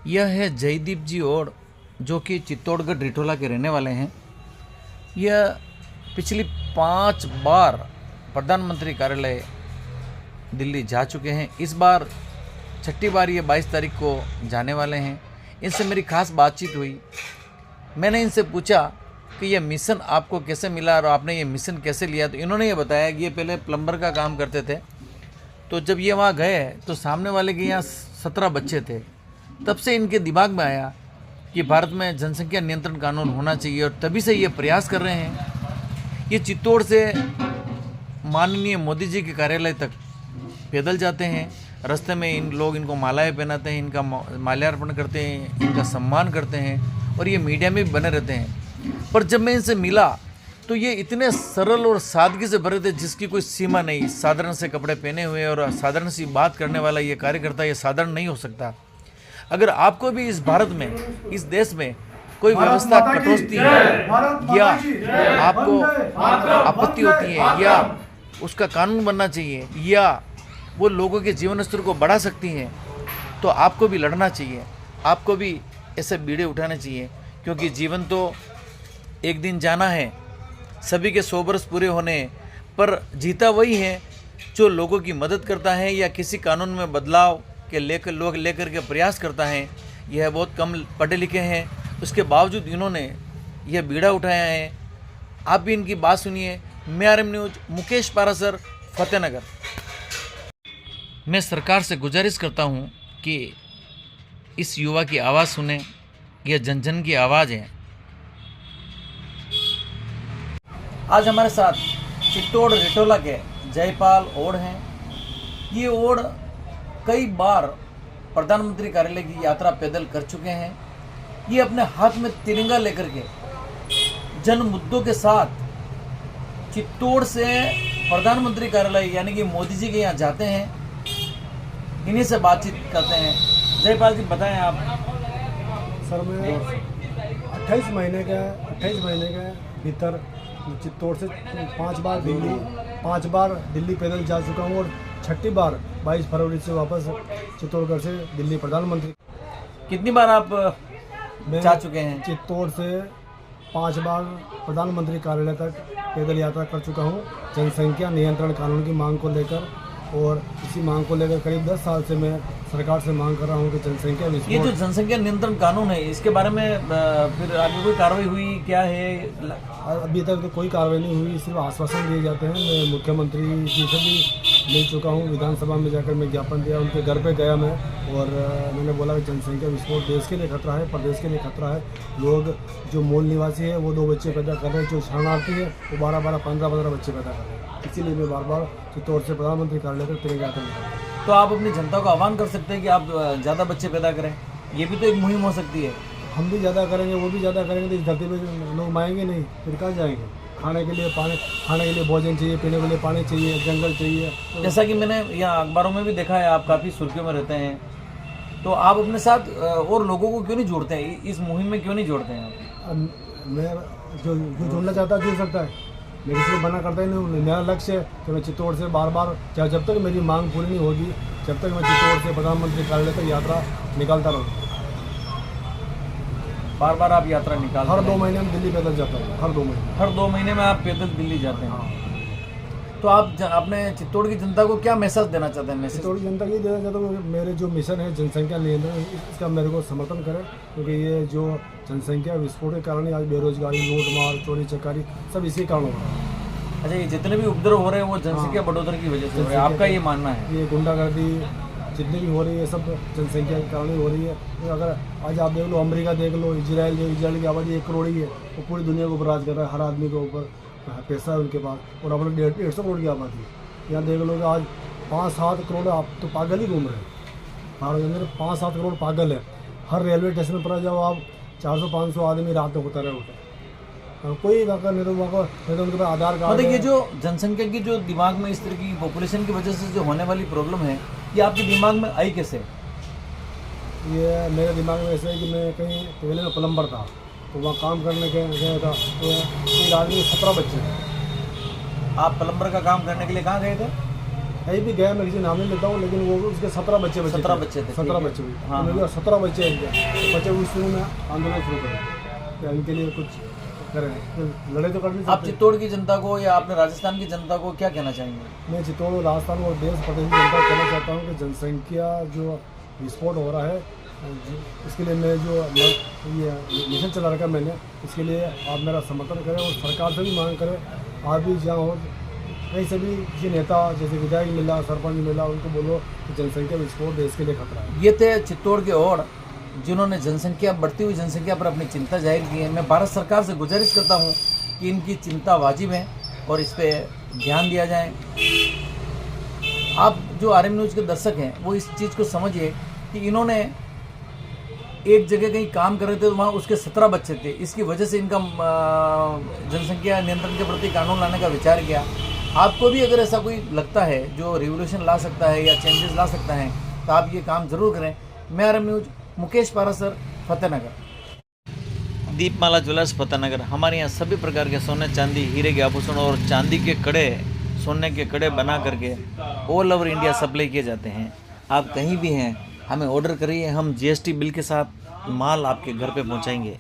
यह है जयदीप जी और जो कि चित्तौड़गढ़ रिठोला के रहने वाले हैं। यह पिछली 5 बार प्रधानमंत्री कार्यालय दिल्ली जा चुके हैं। इस बार 6ठी बार ये 22 तारीख को जाने वाले हैं। इनसे मेरी खास बातचीत हुई। मैंने इनसे पूछा कि ये मिशन आपको कैसे मिला और आपने ये मिशन कैसे लिया। तो इन्होंने ये बताया कि ये पहले प्लम्बर का काम करते थे। तो जब ये वहाँ गए तो सामने वाले के यहाँ 17 बच्चे थे। तब से इनके दिमाग में आया कि भारत में जनसंख्या नियंत्रण कानून होना चाहिए और तभी से ये प्रयास कर रहे हैं। ये चित्तौड़ से माननीय मोदी जी के कार्यालय तक पैदल जाते हैं। रास्ते में इन लोग इनको मालाएं पहनाते हैं, इनका माल्यार्पण करते हैं, इनका सम्मान करते हैं और ये मीडिया में भी बने रहते हैं। पर जब मैं इनसे मिला तो ये इतने सरल और सादगी से भरे थे जिसकी कोई सीमा नहीं। साधारण से कपड़े पहने हुए और साधारण सी बात करने वाला ये कार्यकर्ता ये साधारण नहीं हो सकता। अगर आपको भी इस भारत में, इस देश में कोई व्यवस्था कटौती है या आपको आपत्ति होती है या उसका कानून बनना चाहिए या वो लोगों के जीवन स्तर को बढ़ा सकती हैं, तो आपको भी लड़ना चाहिए, आपको भी ऐसे बीड़े उठाने चाहिए। क्योंकि जीवन तो एक दिन जाना है, सभी के 100 वर्ष पूरे होने, पर जीता वही है जो लोगों की मदद करता है या किसी कानून में बदलाव के लेकर के प्रयास करता है। यह बहुत कम पढ़े लिखे हैं, उसके बावजूद इन्होंने यह बीड़ा उठाया है। आप भी इनकी बात सुनिए। मैं आरएम न्यूज, मुकेश पारासर, फतेहनगर। मैं सरकार से गुजारिश करता हूँ कि इस युवा की आवाज़ सुने। यह जन जन की आवाज़ है। आज हमारे साथ चित्तौड़ रिठोला के जयपाल ओढ़ हैं। ये ओढ़ कई बार प्रधानमंत्री कार्यालय की यात्रा पैदल कर चुके हैं। ये अपने हाथ में तिरंगा लेकर के जन मुद्दों के साथ चित्तौड़ से प्रधानमंत्री कार्यालय यानी कि मोदी जी के यहाँ जाते हैं। इन्हीं से बातचीत करते हैं। जयपाल जी बताएं आप। सर मैं 28 महीने के भीतर चित्तौड़ से 5 बार दिल्ली पैदल जा चुका हूँ और 6ठी बार 22 फरवरी से वापस चित्तौड़गढ़ से दिल्ली प्रधानमंत्री। कितनी बार आप जा चुके हैं? चित्तौड़ से 5 बार प्रधानमंत्री कार्यालय तक पैदल यात्रा कर चुका हूँ जनसंख्या नियंत्रण कानून की मांग को लेकर। और इसी मांग को लेकर करीब 10 साल से मैं सरकार से मांग कर रहा हूँ कि जनसंख्या ये जो जनसंख्या नियंत्रण कानून है, इसके बारे में फिर आगे कोई कार्रवाई हुई क्या है? अभी तक तो कोई कार्रवाई नहीं हुई, सिर्फ आश्वासन दिए जाते हैं। मैं मुख्यमंत्री जी से भी मिल चुका हूँ, विधानसभा में जाकर मैं ज्ञापन दिया, उनके घर पे गया मैं और मैंने बोला कि जनसंख्या विस्फोट देश के लिए खतरा है, प्रदेश के लिए खतरा है। लोग जो मूल निवासी है वो 2 बच्चे पैदा कर रहे हैं, जो शरणार्थी है वो 12-12, 15-15 बच्चे पैदा कर रहे हैं। इसीलिए मैं बार चित्तौड़ से प्रधानमंत्री कार्यालय तक तिरंगा यात्रा निकालूँ। तो आप अपनी जनता को आह्वान कर सकते हैं कि आप ज़्यादा बच्चे पैदा करें। ये भी तो एक मुहिम हो सकती है। हम भी ज़्यादा करेंगे, वो भी ज़्यादा करेंगे, तो इस धरती में लोग माएंगे नहीं, फिर कहाँ जाएंगे? खाने के लिए भोजन चाहिए, पीने के लिए पानी चाहिए, जंगल चाहिए। जैसा कि मैंने यहाँ अखबारों में भी देखा है, आप काफ़ी सुर्खियों में रहते हैं, तो आप अपने साथ और लोगों को क्यों नहीं जोड़ते हैं? इस मुहिम में क्यों नहीं जोड़ते हैं? मैं जो जुड़ना चाहता है जुड़ सकता है, मैं किसी को मना करता ही नहीं। मेरा लक्ष्य है कि मैं चित्तौड़ से बार जब तक मेरी मांग पूरी नहीं होगी, जब तक मैं चित्तौड़ से प्रधानमंत्री कार्यालय तक यात्रा निकालता रहूँ। बार आप यात्रा निकाल हर 2 महीने में दिल्ली पैदल जाता हूँ। हर 2 महीने में आप पैदल दिल्ली जाते हैं। तो आप अपने चित्तौड़ की जनता को क्या मैसेज देना चाहते हैं? चित्तौड़ की जनता ये देना चाहता हूँ कि मेरे जो मिशन है जनसंख्या नियंत्रण, इसका मेरे को समर्थन करें। क्योंकि ये जो जनसंख्या विस्फोट के कारण आज बेरोजगारी, लूटमार, चोरी चकारी सब इसी कारण हो रहा है। अच्छा, ये जितने भी उपद्रव हो रहे हैं वो जनसंख्या बढ़ोतरी की वजह से हो रहे हैं, आपका ये मानना है? ये गुंडागर्दी जितनी भी हो रही है सब जनसंख्या के कारण ही हो रही है। तो अगर आज आप देख लो, अमेरिका देख लो, इजराइल की आबादी 1 करोड़ ही है, वो पूरी दुनिया को राज कर रहा है। हर आदमी के ऊपर पैसा है उनके पास, और अपने 150 करोड़ की आबादी है। यहाँ देख लो कि आज 5-7 करोड़ आप तो पागल ही घूम रहे हैं। भारत के अंदर 5-7 करोड़ पागल है। हर रेलवे स्टेशन पर जाओ आप, 400-500 आदमी रात में उतर रहे होते हैं। कोई अगर नहीं तो उनके पास आधार कार्ड। मतलब ये जो जनसंख्या की जो दिमाग में इस तरह की पॉपुलेशन की वजह से जो होने वाली प्रॉब्लम है, ये आपके दिमाग में आई कैसे? ये मेरे दिमाग में ऐसे है कि मैं कहीं पहले में प्लम्बर था, तो वहाँ काम करने गया था, तो एक आदमी 17 बच्चे थे। आप प्लम्बर का काम करने के लिए कहाँ गए थे? कहीं भी गया, मैं किसी नाम नहीं लेता हूँ, लेकिन वो उसके 17 बच्चे 17 बच्चे थे, 17 ठीक है। बच्चे हुए। हाँ, तो मेरे 17 बच्चे हैं इनके, तो बच्चे उस शुरू में आंदोलन शुरू करें कि इनके लिए कुछ करें, तो लड़े तो कर नहीं आप सकते। चित्तौड़ की जनता को या आपने राजस्थान की जनता को क्या कहना चाहेंगे? मैं चित्तौड़ राजस्थान और देश प्रदेश की जनता को कहना चाहता हूँ कि जनसंख्या जो विस्फोट हो रहा है, इसके लिए मैं जो ये मिशन चला रखा है मैंने, इसके लिए आप मेरा समर्थन करें और सरकार से भी मांग करें। आप भी जहाँ हो, कहीं से भी किसी नेता जैसे विधायक मिला, सरपंच मिला, उनको बोलो कि जनसंख्या विस्फोट देश के लिए खतरा है। ये थे चित्तौड़ के और जिन्होंने जनसंख्या, बढ़ती हुई जनसंख्या पर अपनी चिंता जाहिर की है। मैं भारत सरकार से गुजारिश करता हूँ कि इनकी चिंता वाजिब है और इस पर ध्यान दिया जाए। आप जो RM न्यूज़ के दर्शक हैं वो इस चीज़ को समझिए कि इन्होंने एक जगह कहीं काम कर रहे थे तो वहाँ उसके 17 बच्चे थे, इसकी वजह से इनका जनसंख्या नियंत्रण के प्रति कानून लाने का विचार किया। आपको भी अगर ऐसा कोई लगता है जो रिवोल्यूशन ला सकता है या चेंजेस ला सकता है तो आप ये काम ज़रूर करें। मैं RM न्यूज़, मुकेश पारासर, फतेहनगर। दीपमाला ज्वेलर्स फतेहनगर, हमारे यहाँ सभी प्रकार के सोने चांदी, हीरे के आभूषण और चांदी के कड़े, सोने के कड़े बना करके ऑल ओवर इंडिया सप्लाई किए जाते हैं। आप कहीं भी हैं, हमें ऑर्डर करिए, हम GST बिल के साथ माल आपके घर पे पहुंचाएंगे।